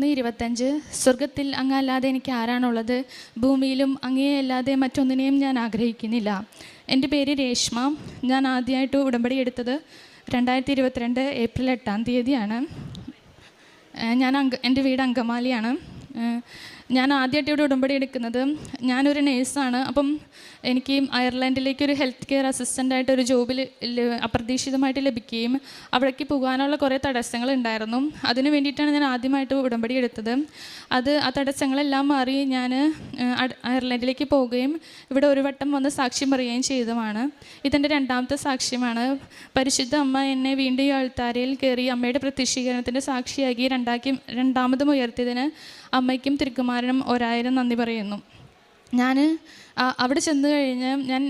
23:25 സ്വർഗത്തിൽ അങ്ങല്ലാതെ എനിക്ക് ആരാണുള്ളത്? ഭൂമിയിലും അങ്ങയെയല്ലാതെ മറ്റൊന്നിനെയും ഞാൻ ആഗ്രഹിക്കുന്നില്ല. എൻ്റെ പേര് രേഷ്മ. ഞാൻ ആദ്യമായിട്ട് ഉടമ്പടി എടുത്തത് 2022 ഏപ്രിൽ 8-ാം തീയതിയാണ്. എൻ്റെ വീട് അങ്കമാലിയാണ്. ഞാൻ ആദ്യമായിട്ട് ഇവിടെ ഉടമ്പടി എടുക്കുന്നത്, ഞാനൊരു നേഴ്സാണ്. അപ്പം എനിക്ക് അയർലൻഡിലേക്ക് ഒരു ഹെൽത്ത് കെയർ അസിസ്റ്റൻ്റായിട്ടൊരു ജോബിൽ അപ്രതീക്ഷിതമായിട്ട് ലഭിക്കുകയും അവിടേക്ക് പോകാനുള്ള കുറേ തടസ്സങ്ങളുണ്ടായിരുന്നു. അതിന് വേണ്ടിയിട്ടാണ് ഞാൻ ആദ്യമായിട്ട് ഉടമ്പടി എടുത്തത്. ആ തടസ്സങ്ങളെല്ലാം മാറി ഞാൻ അയർലൻഡിലേക്ക് പോവുകയും ഇവിടെ ഒരു വട്ടം വന്ന് സാക്ഷ്യം പറയുകയും ചെയ്തതാണ്. ഇതെൻ്റെ 2ാമത്തെ സാക്ഷ്യമാണ്. പരിശുദ്ധ അമ്മ എന്നെ വീണ്ടും ഈ അൾത്താരയിൽ കയറി അമ്മയുടെ പ്രത്യക്ഷീകരണത്തിൻ്റെ സാക്ഷിയാക്കി രണ്ടാമതും ഉയർത്തിയതിന് അമ്മയ്ക്കും തിരുക്കുമാരനും 1000 നന്ദി പറയുന്നു. ഞാൻ അവിടെ ചെന്ന് കഴിഞ്ഞ് ഞാൻ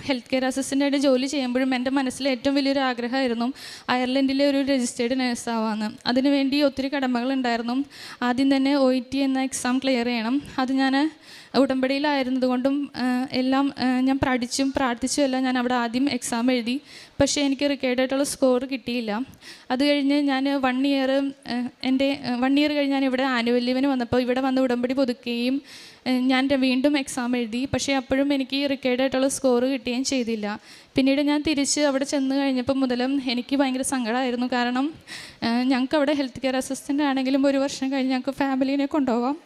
ഹെൽത്ത് കെയർ അസിസ്റ്റൻ്റായിട്ട് ജോലി ചെയ്യുമ്പോഴും എൻ്റെ മനസ്സിൽ ഏറ്റവും വലിയൊരു ആഗ്രഹമായിരുന്നു അയർലൻഡിലെ ഒരു രജിസ്റ്റേർഡ് നേഴ്സാവാന്ന്. അതിനുവേണ്ടി ഒത്തിരി കടമകളുണ്ടായിരുന്നു. ആദ്യം തന്നെ OET എന്ന എക്സാം ക്ലിയർ ചെയ്യണം. അത് ഞാൻ ഉടമ്പടിയിലായിരുന്നതുകൊണ്ടും എല്ലാം ഞാൻ പഠിച്ചും പ്രാർത്ഥിച്ചും എല്ലാം ഞാൻ അവിടെ ആദ്യം എക്സാം എഴുതി. പക്ഷേ എനിക്ക് റിക്വയർഡായിട്ടുള്ള സ്കോർ കിട്ടിയില്ല. അത് കഴിഞ്ഞ് ഞാൻ 1 ഇയർ കഴിഞ്ഞ് ഞാൻ ഇവിടെ ആനുവൽ ലീവിന് വന്നപ്പോൾ ഇവിടെ വന്ന് ഉടമ്പടി പുതുക്കുകയും ഞാൻ വീണ്ടും എക്സാം എഴുതി. പക്ഷേ അപ്പോഴും എനിക്ക് റിക്വയർഡായിട്ടുള്ള സ്കോർ കിട്ടുകയും ചെയ്തില്ല. പിന്നീട് ഞാൻ തിരിച്ച് അവിടെ ചെന്ന് കഴിഞ്ഞപ്പോൾ മുതലും എനിക്ക് ഭയങ്കര സങ്കടമായിരുന്നു. കാരണം ഞങ്ങൾക്ക് അവിടെ ഹെൽത്ത് കെയർ അസിസ്റ്റൻ്റ് ആണെങ്കിലും 1 വർഷം കഴിഞ്ഞ് ഞങ്ങൾക്ക് ഫാമിലീനെ കൊണ്ടുപോകാം,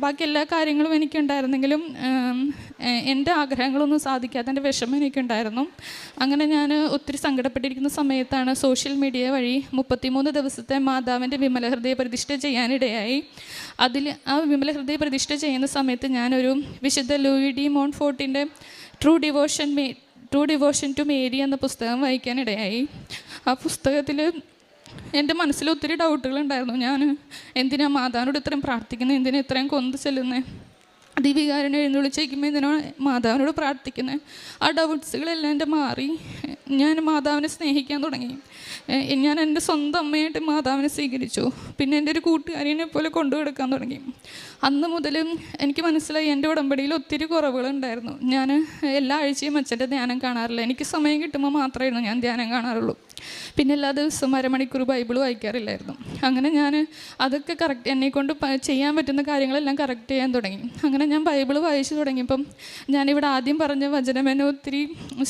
ബാക്കി എല്ലാ കാര്യങ്ങളും എനിക്കുണ്ടായിരുന്നെങ്കിലും എൻ്റെ ആഗ്രഹങ്ങളൊന്നും സാധിക്കാത്തതിൻ്റെ വിഷമം എനിക്കുണ്ടായിരുന്നു. അങ്ങനെ ഞാൻ ഒത്തിരി സങ്കടപ്പെട്ടിരിക്കുന്ന സമയത്താണ് സോഷ്യൽ മീഡിയ വഴി 33 ദിവസത്തെ മാതാവിൻ്റെ വിമല ഹൃദയ പ്രതിഷ്ഠ ചെയ്യാനിടയായി. ആ വിമല ഹൃദയ പ്രതിഷ്ഠ ചെയ്യുന്ന സമയത്ത് ഞാനൊരു വിശുദ്ധ ലൂയി ഡി മോൺഫോർട്ടിൻ്റെ ട്രൂ ഡിവോഷൻ ടു മേരി എന്ന പുസ്തകം വായിക്കാനിടയായി. ആ പുസ്തകത്തിൽ എൻ്റെ മനസ്സിൽ ഒത്തിരി ഡൗട്ടുകളുണ്ടായിരുന്നു. ഞാൻ എന്തിനാ മാതാവിനോട് ഇത്രയും പ്രാർത്ഥിക്കുന്നത്, എന്തിനാ ഇത്രയും കൊന്ത് ചെല്ലുന്നത്, ദീപികാരനെ എഴുന്നള്ളിച്ചേക്കുമ്പോൾ എന്തിനാണ് മാതാവിനോട് പ്രാർത്ഥിക്കുന്നത്? ആ ഡൗട്ട്സുകളെല്ലാം എൻ്റെ മാറി. ഞാൻ മാതാവിനെ സ്നേഹിക്കാൻ തുടങ്ങി. ഞാൻ എൻ്റെ സ്വന്തം അമ്മയായിട്ട് മാതാവിനെ സ്വീകരിച്ചു. പിന്നെ എൻ്റെ ഒരു കൂട്ടുകാരിനെ പോലെ കൊണ്ടുകൊടുക്കാൻ തുടങ്ങി. അന്ന് മുതലും എനിക്ക് മനസ്സിലായി എൻ്റെ ഉടമ്പടിയിൽ ഒത്തിരി കുറവുകളുണ്ടായിരുന്നു. ഞാൻ എല്ലാ ആഴ്ചയും അച്ഛൻ്റെ ധ്യാനം കാണാറില്ല. എനിക്ക് സമയം കിട്ടുമ്പോൾ മാത്രമായിരുന്നു ഞാൻ ധ്യാനം കാണാറുള്ളൂ. പിന്നെ എല്ലാ ദിവസവും 1/2 മണിക്കൂർ ബൈബിൾ വായിക്കാറില്ലായിരുന്നു. അങ്ങനെ ഞാൻ അതൊക്കെ എന്നെക്കൊണ്ട് ചെയ്യാൻ പറ്റുന്ന കാര്യങ്ങളെല്ലാം കറക്റ്റ് ചെയ്യാൻ തുടങ്ങി. അങ്ങനെ ഞാൻ ബൈബിൾ വായിച്ചു തുടങ്ങിയപ്പം ഞാനിവിടെ ആദ്യം പറഞ്ഞ വചനം എന്നെ ഒത്തിരി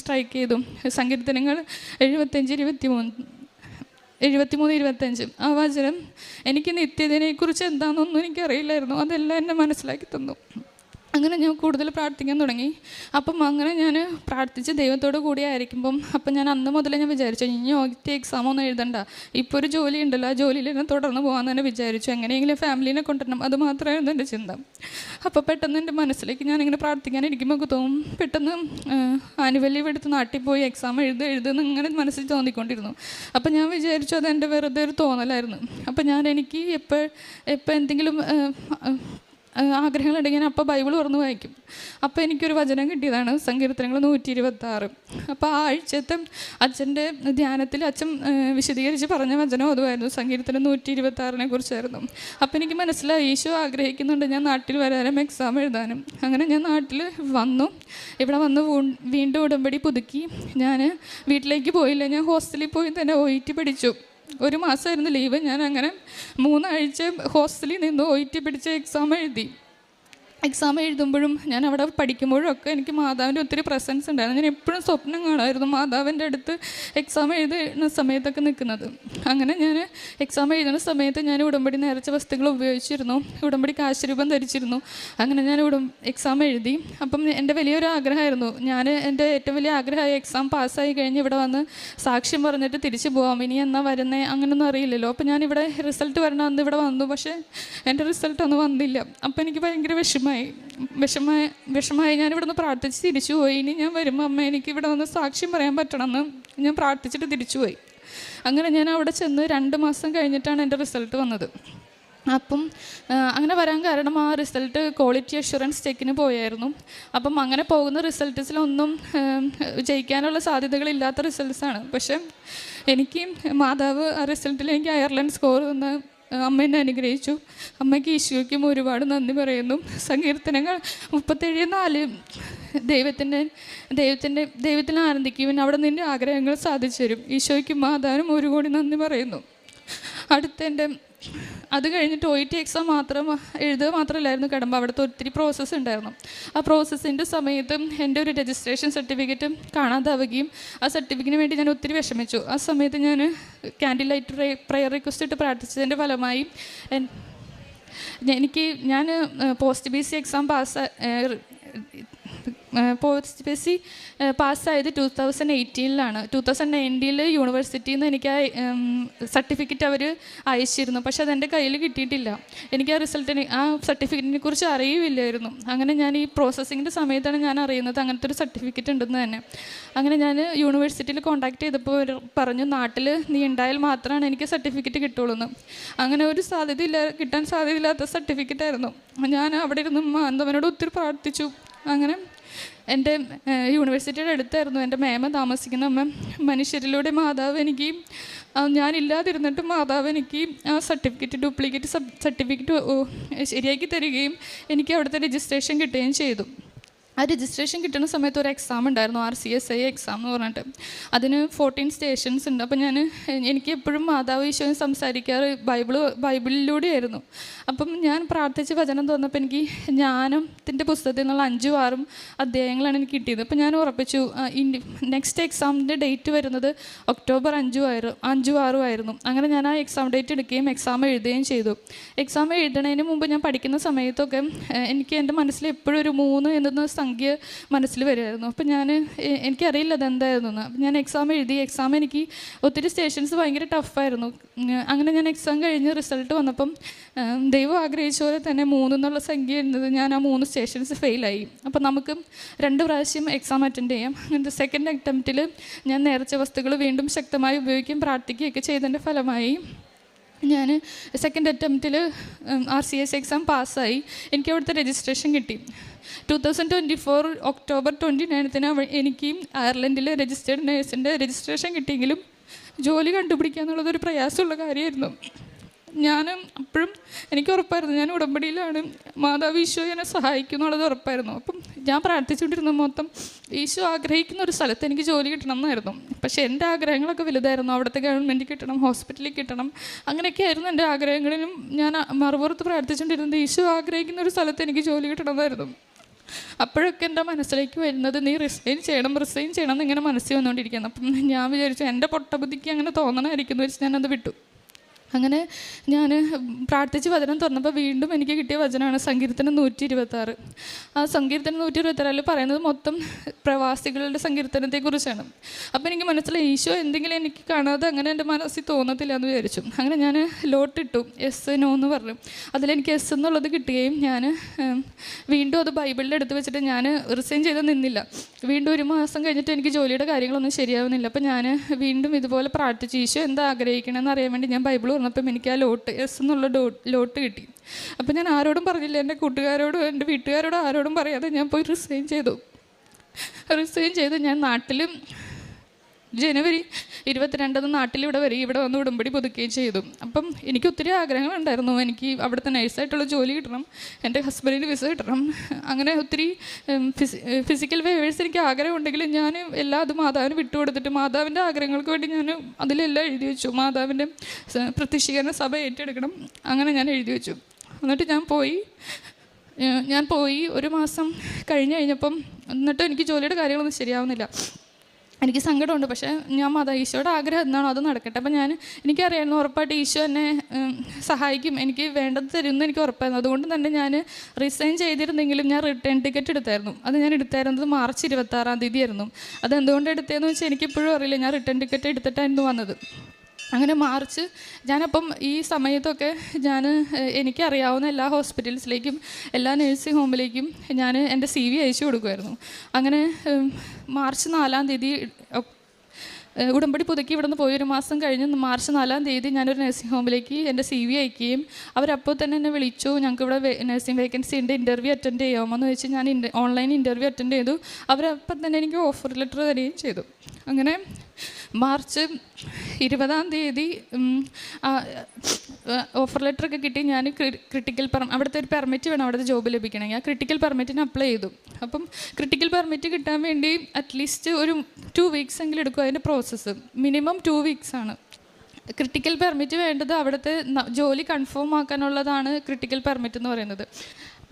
സ്ട്രൈക്ക് ചെയ്തു. സങ്കീർത്തനങ്ങൾ 73:25 ആ വചനം എനിക്ക് നിത്യതയെക്കുറിച്ച് എന്താണെന്നൊന്നും എനിക്കറിയില്ലായിരുന്നു. അതെല്ലാം എന്നെ മനസ്സിലാക്കി തന്നു. അങ്ങനെ ഞാൻ കൂടുതൽ പ്രാർത്ഥിക്കാൻ തുടങ്ങി. അപ്പം അങ്ങനെ ഞാൻ പ്രാർത്ഥിച്ച് ദൈവത്തോട് കൂടി ആയിരിക്കുമ്പം അപ്പം ഞാൻ അന്ന് മുതലേ ഞാൻ വിചാരിച്ചു ഇനി OET എക്സാമൊന്നും എഴുതണ്ട, ഇപ്പോൾ ഒരു ജോലി ഉണ്ടല്ലോ, ആ ജോലിയിൽ ഞാൻ തുടർന്ന് പോകാമെന്ന് തന്നെ വിചാരിച്ചു. എങ്ങനെയെങ്കിലും ഫാമിലീനെ കൊണ്ടുവരണം, അത് മാത്രമായിരുന്നു എൻ്റെ ചിന്ത. അപ്പോൾ പെട്ടെന്ന് എൻ്റെ മനസ്സിലേക്ക് ഞാനിങ്ങനെ പ്രാർത്ഥിക്കാനിരിക്കുമ്പോൾ തോന്നും പെട്ടെന്ന് ആനുവൽ ലീവ് എടുത്ത് നാട്ടിൽ പോയി എക്സാം എഴുതുമെന്ന് ഇങ്ങനെ മനസ്സിൽ തോന്നിക്കൊണ്ടിരുന്നു. അപ്പം ഞാൻ വിചാരിച്ചു അതെൻ്റെ വെറുതെ ഒരു തോന്നലായിരുന്നു. അപ്പം എനിക്ക് എപ്പോൾ എന്തെങ്കിലും ആഗ്രഹങ്ങളുണ്ടെങ്കിൽ അപ്പോൾ ബൈബിൾ തുറന്ന് വായിക്കും. അപ്പോൾ എനിക്കൊരു വചനം കിട്ടിയതാണ് സങ്കീർത്തനങ്ങൾ 126. അപ്പോൾ ആ ആഴ്ചത്തെ അച്ഛൻ്റെ ധ്യാനത്തിൽ അച്ഛൻ വിശദീകരിച്ച് പറഞ്ഞ വചനം അതുമായിരുന്നു. സങ്കീർത്തനം 126 കുറിച്ചായിരുന്നു. അപ്പോൾ എനിക്ക് മനസ്സിലായി ഈശോ ആഗ്രഹിക്കുന്നുണ്ട് ഞാൻ നാട്ടിൽ വരാനും എക്സാം എഴുതാനും. അങ്ങനെ ഞാൻ നാട്ടിൽ വന്നു. ഇവിടെ വന്ന് വീണ്ടും ഉടമ്പടി പുതുക്കി. ഞാൻ വീട്ടിലേക്ക് പോയില്ല, ഞാൻ ഹോസ്റ്റലിൽ പോയി തന്നെ OET പഠിച്ചു. 1 മാസമായിരുന്നു ലീവ്. ഞാൻ അങ്ങനെ 3 ആഴ്ച ഹോസ്റ്റലിൽ നിന്ന് OET പിടിച്ച് എക്സാം എഴുതുമ്പോഴും ഞാൻ അവിടെ പഠിക്കുമ്പോഴും ഒക്കെ എനിക്ക് മാതാവിൻ്റെ ഒത്തിരി പ്രസൻസ് ഉണ്ടായിരുന്നു. ഞാൻ എപ്പോഴും സ്വപ്നം കാണുമായിരുന്നു മാതാവിൻ്റെ അടുത്ത് എക്സാം എഴുതുന്ന സമയത്തൊക്കെ നിൽക്കുന്നത്. അങ്ങനെ ഞാൻ എക്സാം എഴുതുന്ന സമയത്ത് ഞാൻ ഉടമ്പടി നേർച്ച വസ്തുക്കൾ ഉപയോഗിച്ചിരുന്നു, ഉടമ്പടി കാശുരൂപം ധരിച്ചിരുന്നു. അങ്ങനെ ഞാൻ എക്സാം എഴുതി. അപ്പം എൻ്റെ വലിയൊരു ആഗ്രഹമായിരുന്നു, എൻ്റെ ഏറ്റവും വലിയ ആഗ്രഹമായി എക്സാം പാസ്സായി കഴിഞ്ഞ് ഇവിടെ വന്ന് സാക്ഷ്യം പറഞ്ഞിട്ട് തിരിച്ചു പോകാം. ഇനി എന്നാ വരുന്നത് അങ്ങനെയൊന്നും അറിയില്ലല്ലോ. അപ്പം ഞാനിവിടെ റിസൾട്ട് വരണം അന്ന് ഇവിടെ വന്നു. പക്ഷേ എൻ്റെ റിസൾട്ടൊന്നും വന്നില്ല. അപ്പം എനിക്ക് ഭയങ്കര വിഷമമായി ഞാനിവിടെ നിന്ന് പ്രാർത്ഥിച്ച് തിരിച്ചു പോയി. ഇനി ഞാൻ വരുമ്പോൾ അമ്മ എനിക്ക് ഇവിടെ വന്ന് സാക്ഷ്യം പറയാൻ പറ്റണമെന്ന് ഞാൻ പ്രാർത്ഥിച്ചിട്ട് തിരിച്ചുപോയി. അങ്ങനെ ഞാൻ അവിടെ ചെന്ന് 2 മാസം കഴിഞ്ഞിട്ടാണ് എൻ്റെ റിസൾട്ട് വന്നത്. അപ്പം അങ്ങനെ വരാൻ കാരണം ആ റിസൾട്ട് ക്വാളിറ്റി അഷ്വറൻസ് ചെക്കിന് പോയായിരുന്നു. അപ്പം അങ്ങനെ പോകുന്ന റിസൾട്ട്സിലൊന്നും ജയിക്കാനുള്ള സാധ്യതകളില്ലാത്ത റിസൾട്ട്സാണ്. പക്ഷേ എനിക്ക് മാതാവ് ആ റിസൾട്ടിൽ എനിക്ക് അയർലൻഡ് സ്കോർ വന്ന് അമ്മ എന്നെ അനുഗ്രഹിച്ചു. അമ്മയ്ക്ക് ഈശോയ്ക്കും ഒരുപാട് നന്ദി പറയുന്നു. സങ്കീർത്തനങ്ങൾ 37:4 ദൈവത്തിൽ ആനന്ദിക്കുവിൻ, അവിടെ നിൻ്റെ ആഗ്രഹങ്ങൾ സാധിച്ചു തരും. ഈശോയ്ക്കും മാതാവിനും 1 കോടി നന്ദി പറയുന്നു. അടുത്ത എൻ്റെ അത് കഴിഞ്ഞിട്ട് OET എക്സാം മാത്രം എഴുതുക മാത്രമല്ലായിരുന്നു കടമ്പ, അവിടുത്തെ ഒത്തിരി പ്രോസസ്സ് ഉണ്ടായിരുന്നു. ആ പ്രോസസ്സിൻ്റെ സമയത്ത് എൻ്റെ ഒരു രജിസ്ട്രേഷൻ സർട്ടിഫിക്കറ്റ് കാണാതാവുകയും ആ സർട്ടിഫിക്കറ്റിന് വേണ്ടി ഞാൻ ഒത്തിരി വിഷമിച്ചു. ആ സമയത്ത് ഞാൻ ക്യാൻഡിൽ ലൈറ്റ് പ്രയർ റിക്വസ്റ്റ് ഇട്ട് പ്രാർത്ഥിച്ചതിൻ്റെ ഫലമായി ഞാൻ post BC exam post BC പാസ്സായത് 2018-ലാണ്. 2019 യൂണിവേഴ്സിറ്റിയിൽ നിന്ന് എനിക്ക് സർട്ടിഫിക്കറ്റ് അവർ അയച്ചിരുന്നു. പക്ഷെ അതെൻ്റെ കയ്യിൽ കിട്ടിയിട്ടില്ല. എനിക്ക് ആ സർട്ടിഫിക്കറ്റിനെ കുറിച്ച് അറിയില്ലായിരുന്നു. അങ്ങനെ ഞാൻ ഈ പ്രോസസ്സിങ്ങിൻ്റെ സമയത്താണ് ഞാൻ അറിയുന്നത് അങ്ങനത്തെ ഒരു സർട്ടിഫിക്കറ്റ് ഉണ്ടെന്ന് തന്നെ. അങ്ങനെ ഞാൻ യൂണിവേഴ്സിറ്റിയിൽ കോൺടാക്ട് ചെയ്തപ്പോൾ പറഞ്ഞു, നാട്ടിൽ നീ ഉണ്ടായാൽ മാത്രമാണ് എനിക്ക് സർട്ടിഫിക്കറ്റ് കിട്ടുള്ളൂ എന്ന്. അങ്ങനെ ഒരു കിട്ടാൻ സാധ്യതയില്ലാത്ത സർട്ടിഫിക്കറ്റായിരുന്നു. ഞാൻ അവിടെ ഇരുന്ന് മാന്തവനോട് ഒത്തിരി പ്രാർത്ഥിച്ചു. അങ്ങനെ എൻ്റെ യൂണിവേഴ്സിറ്റിയുടെ അടുത്തായിരുന്നു എൻ്റെ മേമ താമസിക്കുന്ന അമ്മ. മനുഷ്യരിലൂടെ മാതാവ് എനിക്ക് ഞാനില്ലാതിരുന്നിട്ട് മാതാവ് എനിക്ക് ആ ഡ്യൂപ്ലിക്കേറ്റ് സർട്ടിഫിക്കറ്റ് ശരിയാക്കി തരികയും എനിക്ക് അവിടുത്തെ രജിസ്ട്രേഷൻ കിട്ടുകയും ചെയ്തു. ആ രജിസ്ട്രേഷൻ കിട്ടുന്ന സമയത്ത് ഒരു എക്സാം ഉണ്ടായിരുന്നു, RCSI എക്സാം എന്ന് പറഞ്ഞിട്ട്. അതിന് 14 സ്റ്റേഷൻസ് ഉണ്ട്. അപ്പം എനിക്ക് എപ്പോഴും മാതാവ് ഈശോയും സംസാരിക്കാറ് ബൈബിളിലൂടെയായിരുന്നു. അപ്പം ഞാൻ പ്രാർത്ഥിച്ച് വചനം തോന്നപ്പോൾ എനിക്ക് ജ്ഞാനത്തിൻ്റെ പുസ്തകത്തിൽ നിന്നുള്ള 5ഉം 6ഉം അധ്യായങ്ങളാണ് എനിക്ക് കിട്ടിയത്. അപ്പം ഞാൻ ഉറപ്പിച്ചു നെക്സ്റ്റ് എക്സാമിൻ്റെ ഡേറ്റ് വരുന്നത് ഒക്ടോബർ 5ഉം 6ഉം ആയിരുന്നു. അങ്ങനെ ഞാൻ ആ എക്സാം ഡേറ്റ് എടുക്കുകയും എക്സാം എഴുതുകയും ചെയ്തു. എക്സാം എഴുതുന്നതിന് മുമ്പ് ഞാൻ പഠിക്കുന്ന സമയത്തൊക്കെ എനിക്ക് എൻ്റെ മനസ്സിൽ എപ്പോഴും ഒരു 3 എന്ന സംഖ്യ മനസ്സിൽ വരുമായിരുന്നു. അപ്പം എനിക്കറിയില്ല അതെന്തായിരുന്നു. അപ്പം ഞാൻ എക്സാം എഴുതി. എക്സാം എനിക്ക് ഒത്തിരി സ്റ്റേഷൻസ് ഭയങ്കര ടഫായിരുന്നു. അങ്ങനെ ഞാൻ എക്സാം കഴിഞ്ഞ് റിസൾട്ട് വന്നപ്പം ദൈവം ആഗ്രഹിച്ച പോലെ തന്നെ 3 എന്നുള്ള സംഖ്യ എഴുതുന്നത് ഞാൻ ആ 3 സ്റ്റേഷൻസ് ഫെയിലായി. അപ്പം നമുക്ക് 2 പ്രാവശ്യം എക്സാം അറ്റൻഡ് ചെയ്യാം. അങ്ങനത്തെ സെക്കൻഡ് അറ്റംപ്റ്റിൽ ഞാൻ നേർച്ച വസ്തുക്കൾ വീണ്ടും ശക്തമായി ഉപയോഗിക്കുകയും പ്രാർത്ഥിക്കുകയൊക്കെ ചെയ്തതിൻ്റെ ഫലമായി ഞാൻ സെക്കൻഡ് അറ്റംപ്റ്റിൽ RCSI എക്സാം പാസ്സായി. എനിക്ക് അവിടുത്തെ രജിസ്ട്രേഷൻ കിട്ടി. 2024 ഒക്ടോബർ 29 എനിക്ക് അയർലൻഡിൽ രജിസ്റ്റേർഡ് നേഴ്സിൻ്റെ രജിസ്ട്രേഷൻ കിട്ടിയെങ്കിലും ജോലി കണ്ടുപിടിക്കുക എന്നുള്ളതൊരു പ്രയാസമുള്ള കാര്യമായിരുന്നു. ഞാൻ അപ്പോഴും എനിക്ക് ഉറപ്പായിരുന്നു ഞാൻ ഉടമ്പടിയിലാണ്, മാതാവ് ഈശോ എന്നെ സഹായിക്കും എന്നുള്ളത് ഉറപ്പായിരുന്നു. അപ്പം ഞാൻ പ്രാർത്ഥിച്ചുകൊണ്ടിരുന്ന മൊത്തം ഈശോ ആഗ്രഹിക്കുന്ന ഒരു സ്ഥലത്ത് എനിക്ക് ജോലി കിട്ടണം എന്നായിരുന്നു. പക്ഷേ എൻ്റെ ആഗ്രഹങ്ങളൊക്കെ വലുതായിരുന്നു. അവിടുത്തെ ഗവൺമെൻറ് കിട്ടണം, ഹോസ്പിറ്റലിൽ കിട്ടണം, അങ്ങനെയൊക്കെ ആയിരുന്നു എൻ്റെ ആഗ്രഹങ്ങളിലും. ഞാൻ മറുപുറത്ത് പ്രാർത്ഥിച്ചുകൊണ്ടിരുന്നത് ഈശോ ആഗ്രഹിക്കുന്ന ഒരു സ്ഥലത്ത് എനിക്ക് ജോലി കിട്ടണമെന്നായിരുന്നു. അപ്പോഴൊക്കെ എൻ്റെ മനസ്സിലേക്ക് വരുന്നത് നീ റിസൈൻ ചെയ്യണം എന്നിങ്ങനെ മനസ്സിൽ വന്നുകൊണ്ടിരിക്കുന്നു. അപ്പം ഞാൻ വിചാരിച്ചു എൻ്റെ പൊട്ടബുദ്ധിക്ക് അങ്ങനെ തോന്നണമായിരിക്കുന്നു വെച്ച് ഞാനത് വിട്ടു. അങ്ങനെ ഞാൻ പ്രാർത്ഥിച്ച് വചനം തുറന്നപ്പോൾ വീണ്ടും എനിക്ക് കിട്ടിയ വചനമാണ് സങ്കീർത്തനം 126. ആ സങ്കീർത്തനം 126 പറയുന്നത് മൊത്തം പ്രവാസികളുടെ സങ്കീർത്തനത്തെക്കുറിച്ചാണ്. അപ്പോൾ എനിക്ക് മനസ്സിലായി ഈശോ എന്തെങ്കിലും എനിക്ക് കാണാതെ അങ്ങനെ എൻ്റെ മനസ്സിൽ തോന്നത്തില്ല എന്ന് വിചാരിച്ചു. അങ്ങനെ ഞാൻ ലോട്ടിട്ടു yes no എന്ന് പറഞ്ഞു. അതിലെനിക്ക് yes എന്നുള്ളത് കിട്ടുകയും ഞാൻ വീണ്ടും അത് ബൈബിളിൻ്റെ അടുത്ത് വെച്ചിട്ട് ഞാൻ റിസൈൻ ചെയ്ത് നിന്നില്ല. വീണ്ടും 1 മാസം കഴിഞ്ഞിട്ട് എനിക്ക് ജോലിയുടെ കാര്യങ്ങളൊന്നും ശരിയാവുന്നില്ല. അപ്പോൾ ഞാൻ വീണ്ടും ഇതുപോലെ പ്രാർത്ഥിച്ചു ഈശോ എന്താ ആഗ്രഹിക്കണമെന്ന് അറിയാൻ വേണ്ടി ഞാൻ ബൈബിൾ പറഞ്ഞപ്പം എനിക്ക് ആ yes എന്നുള്ള ലോട്ട് കിട്ടി. അപ്പം ഞാൻ ആരോടും പറഞ്ഞില്ല, എൻ്റെ കൂട്ടുകാരോടും എൻ്റെ വീട്ടുകാരോടും ആരോടും പറയാതെ ഞാൻ പോയി റിസൈൻ ചെയ്ത് ഞാൻ നാട്ടിൽ ജനുവരി 22 നാട്ടിലിവിടെ വരികയും ഇവിടെ വന്ന് ഉടമ്പടി പുതുക്കുകയും ചെയ്തു. അപ്പം എനിക്ക് ഒത്തിരി ആഗ്രഹങ്ങളുണ്ടായിരുന്നു. എനിക്ക് അവിടുത്തെ നഴ്സായിട്ടുള്ള ജോലി കിട്ടണം, എൻ്റെ ഹസ്ബൻഡിന് വിസ കിട്ടണം, അങ്ങനെ ഒത്തിരി ഫിസിക്കൽ വേവേഴ്സ് എനിക്ക് ആഗ്രഹമുണ്ടെങ്കിലും ഞാൻ അത് മാതാവിന് വിട്ടുകൊടുത്തിട്ട് മാതാവിൻ്റെ ആഗ്രഹങ്ങൾക്ക് വേണ്ടി ഞാൻ അതിലെല്ലാം എഴുതി വെച്ചു. മാതാവിൻ്റെ പ്രത്യക്ഷീകരണ സഭ ഏറ്റെടുക്കണം, അങ്ങനെ ഞാൻ എഴുതി വെച്ചു. എന്നിട്ട് ഞാൻ പോയി 1 മാസം കഴിഞ്ഞപ്പം എന്നിട്ടും എനിക്ക് ജോലിയുടെ കാര്യങ്ങളൊന്നും ശരിയാവുന്നില്ല. എനിക്ക് സങ്കടമുണ്ട്. പക്ഷേ ഞാൻ ഈശോയുടെ ആഗ്രഹം എന്താണോ അത് നടക്കട്ടെ. അപ്പം എനിക്കറിയായിരുന്നു ഉറപ്പായിട്ട് ഈശോ എന്നെ സഹായിക്കും, എനിക്ക് വേണ്ടത് തരുമെന്ന് എനിക്ക് ഉറപ്പായിരുന്നു. അതുകൊണ്ട് തന്നെ ഞാൻ റിസൈൻ ചെയ്തിരുന്നെങ്കിലും ഞാൻ റിട്ടേൺ ടിക്കറ്റ് എടുത്തായിരുന്നു. അത് ഞാൻ എടുത്തായിരുന്നത് മാർച്ച് 26 ആയിരുന്നു. അതെന്തുകൊണ്ട് എടുത്തതെന്ന് വെച്ചാൽ എനിക്കിപ്പോഴും അറിയില്ല. ഞാൻ റിട്ടേൺ ടിക്കറ്റ് എടുത്തിട്ടായിരുന്നു വന്നത്. അങ്ങനെ ഞാനപ്പം ഈ സമയത്തൊക്കെ എനിക്കറിയാവുന്ന എല്ലാ ഹോസ്പിറ്റൽസിലേക്കും എല്ലാ നഴ്സിംഗ് ഹോമിലേക്കും ഞാൻ എൻ്റെ CV അയച്ചു കൊടുക്കുമായിരുന്നു. അങ്ങനെ മാർച്ച് 4 ഉടമ്പടി പുതുക്കി ഇവിടെ നിന്ന് പോയി 1 മാസം കഴിഞ്ഞ് മാർച്ച് 4 ഞാനൊരു നഴ്സിംഗ് ഹോമിലേക്ക് എൻ്റെ CV അയക്കുകയും അവരപ്പോൾ തന്നെ എന്നെ വിളിച്ചു, ഞങ്ങൾക്ക് ഇവിടെ നഴ്സിംഗ് വേക്കൻസി ഉണ്ട്, ഇൻ്റർവ്യൂ അറ്റൻഡ് ചെയ്യാമോ എന്ന് വെച്ച് ഞാൻ ഓൺലൈൻ ഇൻ്റർവ്യൂ അറ്റൻഡ് ചെയ്തു. അവരപ്പം തന്നെ എനിക്ക് ഓഫർ ലെറ്റർ തരികയും ചെയ്തു. അങ്ങനെ മാർച്ച് 20 ഓഫർ ലെറ്ററൊക്കെ കിട്ടി. ഞാൻ അവിടുത്തെ ഒരു പെർമിറ്റ് വേണം അവിടുത്തെ ജോബ് ലഭിക്കണമെങ്കിൽ. ആ ക്രിട്ടിക്കൽ പെർമിറ്റിന് അപ്ലൈ ചെയ്തു. അപ്പം ക്രിട്ടിക്കൽ പെർമിറ്റ് കിട്ടാൻ വേണ്ടി അറ്റ്ലീസ്റ്റ് ഒരു 2 വീക്സ് എങ്കിലും എടുക്കും അതിൻ്റെ പ്രോസസ്സ്. മിനിമം 2 വീക്സാണ്. ക്രിട്ടിക്കൽ പെർമിറ്റ് വേണ്ടത് അവിടുത്തെ ജോലി കൺഫേം ആക്കാനുള്ളതാണ് ക്രിട്ടിക്കൽ പെർമിറ്റ് എന്ന് പറയുന്നത്.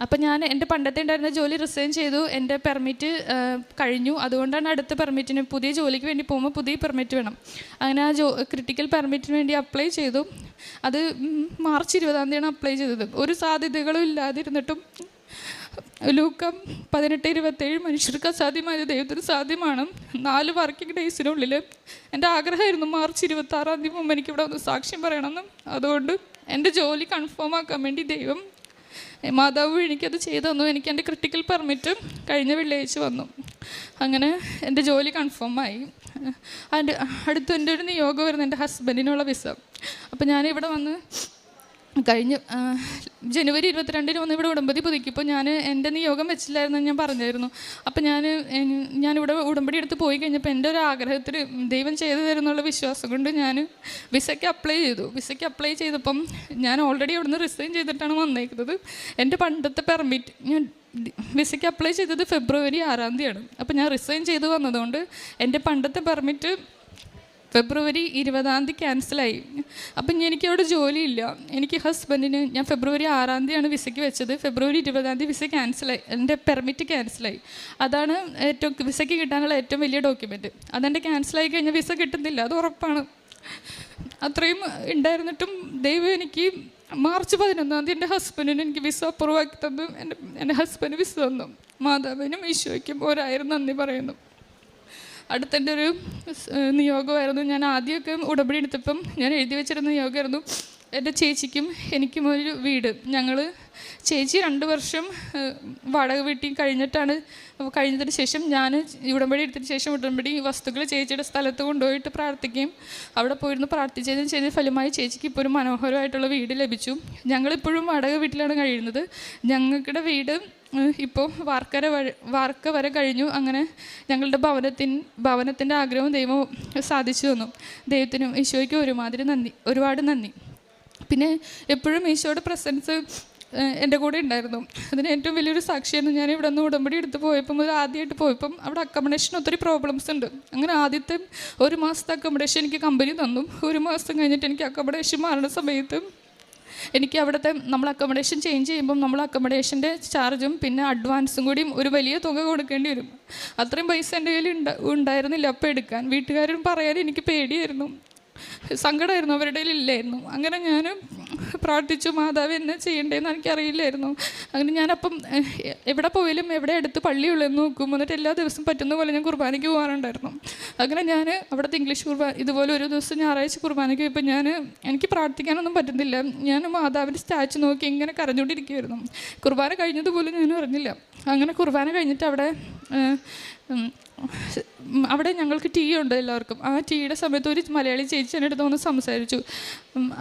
അപ്പം ഞാൻ എൻ്റെ പണ്ടത്തെ ഉണ്ടായിരുന്ന ജോലി റിസൈൻ ചെയ്തു, എൻ്റെ പെർമിറ്റ് കഴിഞ്ഞു. അതുകൊണ്ടാണ് അടുത്ത പെർമിറ്റിന് പുതിയ ജോലിക്ക് വേണ്ടി പോകുമ്പോൾ പുതിയ പെർമിറ്റ് വേണം. അങ്ങനെ ആ ക്രിട്ടിക്കൽ പെർമിറ്റിന് വേണ്ടി അപ്ലൈ ചെയ്തു. അത് മാർച്ച് 20-ാം തീയതിയാണ് അപ്ലൈ ചെയ്തത്. ഒരു സാധ്യതകളും ഇല്ലാതിരുന്നിട്ടും ലൂക്ക 18:27 മനുഷ്യർക്ക് അസാധ്യമായത് ദൈവത്തിന് സാധ്യമാണ്. 4 വർക്കിംഗ് ഡേയ്സിനുള്ളിൽ എൻ്റെ ആഗ്രഹമായിരുന്നു മാർച്ച് 26-ാം തീയതി മുമ്പ് എനിക്കിവിടെ ഒന്ന് സാക്ഷ്യം പറയണമെന്ന്. അതുകൊണ്ട് എൻ്റെ ജോലി കൺഫേം ആക്കാൻ വേണ്ടി ദൈവം മാതാവ് എനിക്കത് ചെയ്തു തന്നു. എനിക്ക് എൻ്റെ ക്രിട്ടിക്കൽ പെർമിറ്റ് കഴിഞ്ഞ വെള്ളിയാഴ്ച വന്നു. അങ്ങനെ എൻ്റെ ജോലി കൺഫേമായി. അടുത്ത് എൻ്റെ ഒരു നിയോഗം വരുന്നു, എൻ്റെ ഹസ്ബൻഡിനുള്ള വിസ. അപ്പം ഞാനിവിടെ വന്ന് കഴിഞ്ഞ ജനുവരി 22-ന് വന്ന് ഇവിടെ ഉടമ്പടി പുതുക്കിയപ്പോൾ ഞാൻ എൻ്റെ നിയോഗം വെച്ചില്ലായിരുന്നു ഞാൻ പറഞ്ഞായിരുന്നു. അപ്പം ഞാനിവിടെ ഉടമ്പടി എടുത്ത് പോയി കഴിഞ്ഞപ്പോൾ എൻ്റെ ഒരു ആഗ്രഹത്തിൽ ദൈവം ചെയ്തു തരുന്നുള്ള വിശ്വാസം കൊണ്ട് ഞാൻ വിസയ്ക്ക് അപ്ലൈ ചെയ്തു. വിസയ്ക്ക് അപ്ലൈ ചെയ്തപ്പം ഞാൻ ഓൾറെഡി അവിടുന്ന് റിസൈൻ ചെയ്തിട്ടാണ് വന്നേക്കുന്നത്. എൻ്റെ പണ്ടത്തെ പെർമിറ്റ് ഞാൻ വിസയ്ക്ക് അപ്ലൈ ചെയ്തത് ഫെബ്രുവരി 6-ാം തീയതിയാണ്. അപ്പം ഞാൻ റിസൈൻ ചെയ്ത് വന്നതുകൊണ്ട് എൻ്റെ പണ്ടത്തെ പെർമിറ്റ് ഫെബ്രുവരി 20-ാം തീയതി ക്യാൻസലായി. അപ്പം എനിക്കവിടെ ജോലിയില്ല. എനിക്ക് ഹസ്ബൻഡിന് ഞാൻ ഫെബ്രുവരി 6-ാം തീയതിയാണ് വിസയ്ക്ക് വെച്ചത്. ഫെബ്രുവരി 20-ാം തീയതി വിസ ക്യാൻസലായി, എൻ്റെ പെർമിറ്റ് ക്യാൻസലായി. അതാണ് വിസയ്ക്ക് കിട്ടാനുള്ള ഏറ്റവും വലിയ ഡോക്യുമെൻറ്റ്. അതെൻ്റെ ക്യാൻസലായി കഴിഞ്ഞാൽ വിസ കിട്ടുന്നില്ല, അത് ഉറപ്പാണ്. അത്രയും ഉണ്ടായിരുന്നിട്ടും ദൈവം എനിക്ക് മാർച്ച് 11-ാം തീയതി എൻ്റെ ഹസ്ബൻഡിന് എനിക്ക് വിസ അപ്രൂവ് ആക്കി തന്നു. എൻ്റെ ഹസ്ബൻഡ് വിസ തന്നു. മാതാവിനും ഈശോയ്ക്കും 1000 നന്ദി പറയുന്നു. അടുത്തെൻ്റെ ഒരു നിയോഗമായിരുന്നു. ഞാൻ ആദ്യമൊക്കെ ഉടമ്പടി എടുത്തപ്പം ഞാൻ എഴുതി വെച്ചിരുന്ന നിയോഗമായിരുന്നു എൻ്റെ ചേച്ചിക്കും എനിക്കും ഒരു വീട്. ചേച്ചി 2 വർഷം വാടക വീട്ടിൽ കഴിഞ്ഞതിന് ശേഷം ഞാൻ ഉടമ്പടി എടുത്തതിന് ശേഷം ഉടമ്പടി വസ്തുക്കൾ ചേച്ചിയുടെ സ്ഥലത്ത് കൊണ്ടുപോയിട്ട് പ്രാർത്ഥിക്കുകയും അവിടെ പോയിരുന്നു പ്രാർത്ഥിച്ചതിന് ചെയ്ത ഫലമായി ചേച്ചിക്ക് ഇപ്പോൾ ഒരു മനോഹരമായിട്ടുള്ള വീട് ലഭിച്ചു. ഞങ്ങളിപ്പോഴും വാടക വീട്ടിലാണ് കഴിയുന്നത്. ഞങ്ങളുടെ വീട് ഇപ്പോൾ വാർക്ക വരെ കഴിഞ്ഞു. അങ്ങനെ ഞങ്ങളുടെ ഭവനത്തിൻ്റെ ആഗ്രഹവും ദൈവം സാധിച്ചു തന്നു. ദൈവത്തിനും ഈശോയ്ക്കും ഒരുപാട് നന്ദി. പിന്നെ എപ്പോഴും ഈശോയുടെ പ്രസൻസ് എൻ്റെ കൂടെ ഉണ്ടായിരുന്നു. അതിന് ഏറ്റവും വലിയൊരു സാക്ഷിയായിരുന്നു ഞാൻ ഇവിടെ നിന്ന് ഉടമ്പടി എടുത്ത് പോയപ്പം ആദ്യമായിട്ട് പോയപ്പം അവിടെ അക്കോമഡേഷൻ ഒത്തിരി പ്രോബ്ലംസ് ഉണ്ട്. അങ്ങനെ ആദ്യത്തെ 1 മാസത്തെ അക്കോമഡേഷൻ എനിക്ക് കമ്പനി തന്നു. 1 മാസം കഴിഞ്ഞിട്ട് എനിക്ക് അക്കോമഡേഷൻ മാറുന്ന സമയത്ത് എനിക്ക് അവിടുത്തെ നമ്മൾ അക്കോമഡേഷൻ ചേഞ്ച് ചെയ്യുമ്പം നമ്മൾ അക്കോമഡേഷൻ്റെ ചാർജും പിന്നെ അഡ്വാൻസും കൂടിയും ഒരു വലിയ തുക കൊടുക്കേണ്ടി വരും. അത്രയും പൈസ എൻ്റെ കയ്യിൽ ഉണ്ടായിരുന്നില്ല അപ്പം എടുക്കാൻ. വീട്ടുകാരും പറയാൻ എനിക്ക് പേടിയായിരുന്നു, സങ്കടമായിരുന്നു, അവരുടെ ഇല്ലായിരുന്നു. അങ്ങനെ ഞാൻ പ്രാർത്ഥിച്ചു, മാതാവ് എന്നെ ചെയ്യേണ്ടതെന്ന് എനിക്കറിയില്ലായിരുന്നു. അങ്ങനെ ഞാനപ്പം എവിടെ പോയാലും എവിടെ അടുത്ത് പള്ളിയുള്ളതെന്ന് നോക്കും. എന്നിട്ട് എല്ലാ ദിവസവും പറ്റുന്ന പോലെ ഞാൻ കുർബാനയ്ക്ക് പോകാറുണ്ടായിരുന്നു. അങ്ങനെ ഞാൻ അവിടുത്തെ ഇംഗ്ലീഷ് കുർബാന ഇതുപോലെ ഒരു ദിവസം ഞായറാഴ്ച കുർബാനയ്ക്ക് പോയപ്പോൾ എനിക്ക് പ്രാർത്ഥിക്കാനൊന്നും പറ്റുന്നില്ല. ഞാൻ മാതാവിൻ്റെ സ്റ്റാച്ചു നോക്കി ഇങ്ങനെ കരഞ്ഞുകൊണ്ടിരിക്കുമായിരുന്നു. കുർബാന കഴിഞ്ഞതുപോലും ഞാൻ അറിഞ്ഞില്ല. അങ്ങനെ കുർബാന കഴിഞ്ഞിട്ട് അവിടെ ഞങ്ങൾക്ക് ടീ ഉണ്ട് എല്ലാവർക്കും. ആ ടീയുടെ സമയത്ത് ഒരു മലയാളി ചേച്ചി എൻ്റെ അടുത്ത് വന്ന് സംസാരിച്ചു.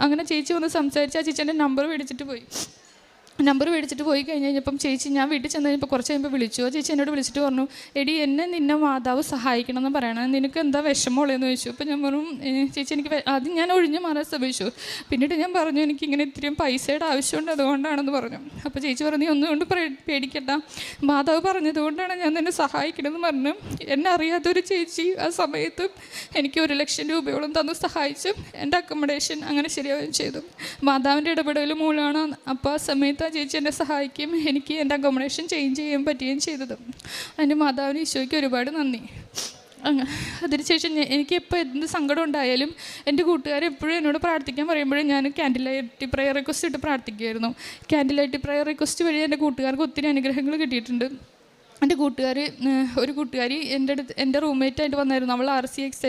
അങ്ങനെ ചേച്ചി വന്ന് സംസാരിച്ച് ആ ചേച്ചീൻ്റെ നമ്പർ മേടിച്ചിട്ട് പോയി കഴിഞ്ഞപ്പം ചേച്ചി ഞാൻ വീട്ടിൽ ചെന്ന് കഴിഞ്ഞപ്പോൾ കുറച്ച് കഴിയുമ്പോൾ വിളിച്ചു. ആ ചേച്ചി എന്നോട് വിളിച്ചിട്ട് പറഞ്ഞു, എടി നിന്നെ മാതാവ് സഹായിക്കണം എന്ന് പറയണം, നിനക്ക് എന്താ വിഷമമുള്ളതെന്ന് ചോദിച്ചു. അപ്പോൾ ഞാൻ പറഞ്ഞു, ചേച്ചി എനിക്ക് ആദ്യം ഞാൻ ഒഴിഞ്ഞു മാറാൻ ശ്രമിച്ചു. പിന്നീട് ഞാൻ പറഞ്ഞു, എനിക്കിങ്ങനെ ഇത്രയും പൈസയുടെ ആവശ്യമുണ്ട്, അതുകൊണ്ടാണെന്ന് പറഞ്ഞു. അപ്പോൾ ചേച്ചി പറഞ്ഞു, ഒന്നുകൊണ്ട് പേടിക്കണ്ട, മാതാവ് പറഞ്ഞതുകൊണ്ടാണ് ഞാൻ നിന്നെ സഹായിക്കണമെന്ന് പറഞ്ഞു. എന്നെ അറിയാത്തൊരു ചേച്ചി ആ സമയത്ത് എനിക്ക് 1 ലക്ഷം രൂപയോളം തന്നു സഹായിച്ചു. എൻ്റെ അക്കോമഡേഷൻ അങ്ങനെ ശരിയാവുകയും ചെയ്തു. മാതാവിൻ്റെ ഇടപെടൽ മൂലമാണ് അപ്പോൾ ആ സമയത്ത് ചേച്ചി എന്നെ സഹായിക്കുകയും എനിക്ക് എൻ്റെ അക്കോമഡേഷൻ ചേഞ്ച് ചെയ്യാൻ പറ്റുകയും ചെയ്തത്. അതിന് മാതാവിന് ഈശോയ്ക്ക് ഒരുപാട് നന്ദി. അതിനുശേഷം എനിക്ക് എപ്പോൾ എന്ത് സങ്കടം ഉണ്ടായാലും എൻ്റെ കൂട്ടുകാരെപ്പോഴും എന്നോട് പ്രാർത്ഥിക്കാൻ പറയുമ്പോഴും ഞാൻ ക്യാൻഡിൽ ലൈറ്റ് പ്രയർ റിക്വസ്റ്റ് ഇട്ട് പ്രാർത്ഥിക്കുമായിരുന്നു. ക്യാൻഡിൽ ലൈറ്റ് പ്രയർ റിക്വസ്റ്റ് വഴി എൻ്റെ കൂട്ടുകാർക്ക് ഒത്തിരി അനുഗ്രഹങ്ങൾ കിട്ടിയിട്ടുണ്ട്. എൻ്റെ ഒരു കൂട്ടുകാരി എൻ്റെ റൂംമേറ്റായിട്ട് വന്നായിരുന്നു. അവൾ RCX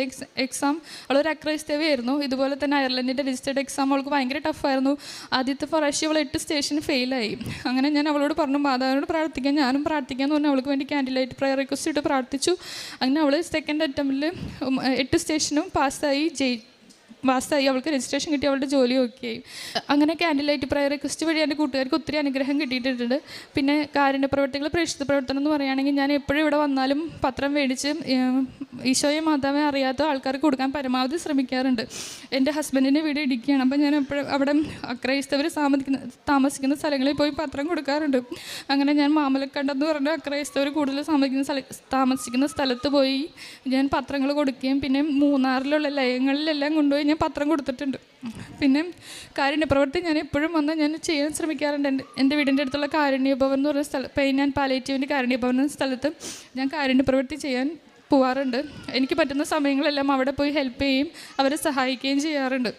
എക്സാം, അവളൊരു അക്രൈസ്തവയായിരുന്നു. ഇതുപോലെ തന്നെ അയർലൻഡിൻ്റെ രജിസ്റ്റേർഡ് എക്സാം അവൾക്ക് ഭയങ്കര ടഫായിരുന്നു. ആദ്യത്തെ പ്രാവശ്യം അവൾ 8 സ്റ്റേഷൻ ഫെയിലായി. അങ്ങനെ ഞാൻ അവളോട് പറഞ്ഞു, മാതാവിനോട് പ്രാർത്ഥിക്കാൻ, ഞാനും പ്രാർത്ഥിക്കാമെന്ന് പറഞ്ഞാൽ അവൾക്ക് വേണ്ടി ക്യാൻഡിൽ ലൈറ്റ് പ്രയർ റിക്വസ്റ്റ് ഇട്ട് പ്രാർത്ഥിച്ചു. അങ്ങനെ അവൾ സെക്കൻഡ് അറ്റംപ്റ്റിൽ 8 സ്റ്റേഷനും പാസ്സായി. അവൾക്ക് രജിസ്ട്രേഷൻ കിട്ടി, അവളുടെ ജോലി ഓക്കെയായി. അങ്ങനെ ക്യാൻഡിൽ ലൈറ്റ് പ്രയർ റിക്വസ്റ്റ് വഴി എൻ്റെ കൂട്ടുകാർക്ക് ഒത്തിരി അനുഗ്രഹം കിട്ടിയിട്ടുണ്ട്. പിന്നെ കാരുണ്യ പ്രവർത്തികൾ, പ്രേക്ഷിത പ്രവർത്തനം എന്ന് പറയുകയാണെങ്കിൽ ഞാൻ എപ്പോഴും ഇവിടെ വന്നാലും പത്രം മേടിച്ച് ഈശോയെ മാതാവെ അറിയാത്ത ആൾക്കാർക്ക് കൊടുക്കാൻ പരമാവധി ശ്രമിക്കാറുണ്ട്. എൻ്റെ ഹസ്ബൻഡിൻ്റെ വീട് ഇടുക്കിയാണ്. അപ്പം ഞാൻ എപ്പോഴും അവിടെ അക്രൈസ്തവർ താമസിക്കുന്ന സ്ഥലങ്ങളിൽ പോയി പത്രം കൊടുക്കാറുണ്ട്. അങ്ങനെ ഞാൻ മാമലക്കണ്ടെന്ന് പറഞ്ഞ അക്രൈസ്തവർ കൂടുതൽ താമസിക്കുന്ന സ്ഥലത്ത് പോയി ഞാൻ പത്രങ്ങൾ കൊടുക്കുകയും പിന്നെ മൂന്നാറിലുള്ള ലയങ്ങളിലെല്ലാം കൊണ്ടുപോയി ഞാൻ പത്രം കൊടുത്തിട്ടുണ്ട്. പിന്നെ കാരുണ്യപ്രവൃത്തി ഞാൻ എപ്പോഴും ഞാൻ ചെയ്യാൻ ശ്രമിക്കാറുണ്ട്. എൻ്റെ വീടിൻ്റെ അടുത്തുള്ള കാരുണ്യഭവൻ എന്ന് പറയുന്ന സ്ഥലം, പെയിൻ ആൻഡ് പാലിയേറ്റീവിൻ്റെ കാരുണ്യഭവൻ എന്ന സ്ഥലത്ത് ഞാൻ കാരുണ്യപ്രവൃത്തി ചെയ്യാൻ പോവാറുണ്ട്. എനിക്ക് പറ്റുന്ന സമയങ്ങളെല്ലാം അവിടെ പോയി ഹെൽപ്പ് ചെയ്യും, അവരെ സഹായിക്കുകയും ചെയ്യാറുണ്ട്.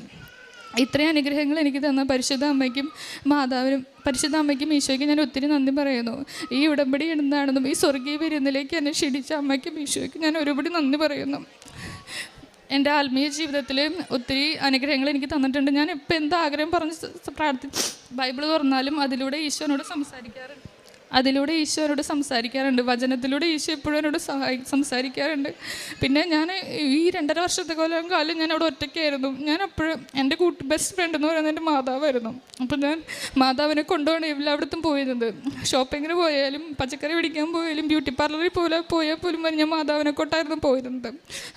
ഇത്രയും അനുഗ്രഹങ്ങൾ എനിക്ക് തന്ന പരിശുദ്ധ അമ്മയ്ക്കും മാതാവിനും, പരിശുദ്ധ അമ്മയ്ക്കും ഈശോയ്ക്കും ഞാൻ ഒത്തിരി നന്ദി പറയുന്നു. ഈ ഉടമ്പടി എന്താണെന്നും ഈ സ്വർഗീയ വിരുന്നിലേക്ക് എന്നെ ക്ഷണിച്ച അമ്മയ്ക്കും ഈശോയ്ക്കും ഞാൻ ഒരുപടി നന്ദി പറയുന്നു. എൻ്റെ ആത്മീയ ജീവിതത്തിൽ ഒത്തിരി അനുഗ്രഹങ്ങൾ എനിക്ക് തന്നിട്ടുണ്ട്. ഞാൻ ഇപ്പോൾ എന്താഗ്രഹം പറഞ്ഞ് ബൈബിൾ തുറന്നാലും അതിലൂടെ ഈശോനോട് സംസാരിക്കാറുണ്ട്. വചനത്തിലൂടെ ഈശോ എപ്പോഴും എന്നോട് സംസാരിക്കാറുണ്ട്. പിന്നെ ഞാൻ ഈ 2.5 വർഷത്തെ കാലം ഞാൻ അവിടെ ഒറ്റയ്ക്കായിരുന്നു. ഞാൻ അപ്പോഴും എൻ്റെ ബെസ്റ്റ് ഫ്രണ്ട് എന്ന് പറയുന്നത് എൻ്റെ മാതാവായിരുന്നു. അപ്പം ഞാൻ മാതാവിനെ കൊണ്ടുപോകണം എല്ലായിടത്തും പോയിരുന്നത്. ഷോപ്പിങ്ങിന് പോയാലും പച്ചക്കറി പിടിക്കാൻ പോയാലും ബ്യൂട്ടി പാർലറിൽ പോയാൽ പോലും ഞാൻ മാതാവിനെ കൊണ്ടായിരുന്നു പോയിരുന്നത്.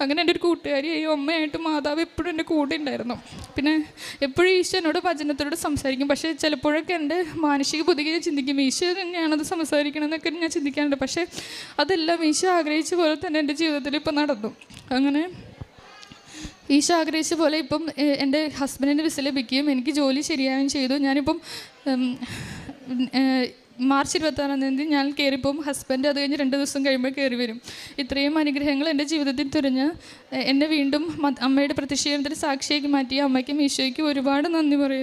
അങ്ങനെ എൻ്റെ ഒരു കൂട്ടുകാരിയായി അമ്മയായിട്ട് മാതാവ് എപ്പോഴും എൻ്റെ കൂടെ ഉണ്ടായിരുന്നു. പിന്നെ എപ്പോഴും ഈശോ എന്നോട് വചനത്തിലൂടെ സംസാരിക്കും. പക്ഷേ ചിലപ്പോഴൊക്കെ എൻ്റെ മാനസിക ബുദ്ധിക്ക് ഞാൻ ചിന്തിക്കും ഈശോ തന്നെയാണത് സംസാരിക്കണം എന്നൊക്കെ ഞാൻ ചിന്തിക്കാറുണ്ട്. പക്ഷേ അതെല്ലാം ഈശോ ആഗ്രഹിച്ച പോലെ തന്നെ എൻ്റെ ജീവിതത്തിൽ ഇപ്പം നടന്നു. അങ്ങനെ ഈശോ ആഗ്രഹിച്ച പോലെ ഇപ്പം എൻ്റെ ഹസ്ബൻഡിൻ്റെ വിസ ലഭിക്കുകയും എനിക്ക് ജോലി ശരിയാവുകയും ചെയ്തു. ഞാനിപ്പം മാർച്ച് 26-ാം തീയതി ഞാൻ കയറിപ്പോവും. ഹസ്ബൻഡ് അത് കഴിഞ്ഞ് 2 ദിവസം കഴിയുമ്പോൾ കയറി വരും. ഇത്രയും അനുഗ്രഹങ്ങൾ എൻ്റെ ജീവിതത്തിൽ തുറഞ്ഞ് എന്നെ വീണ്ടും അമ്മയുടെ പ്രത്യക്ഷീകരണത്തിന് സാക്ഷിയാക്കി മാറ്റിയ അമ്മയ്ക്കും ഈശോയ്ക്കും ഒരുപാട് നന്ദി പറയുന്നു.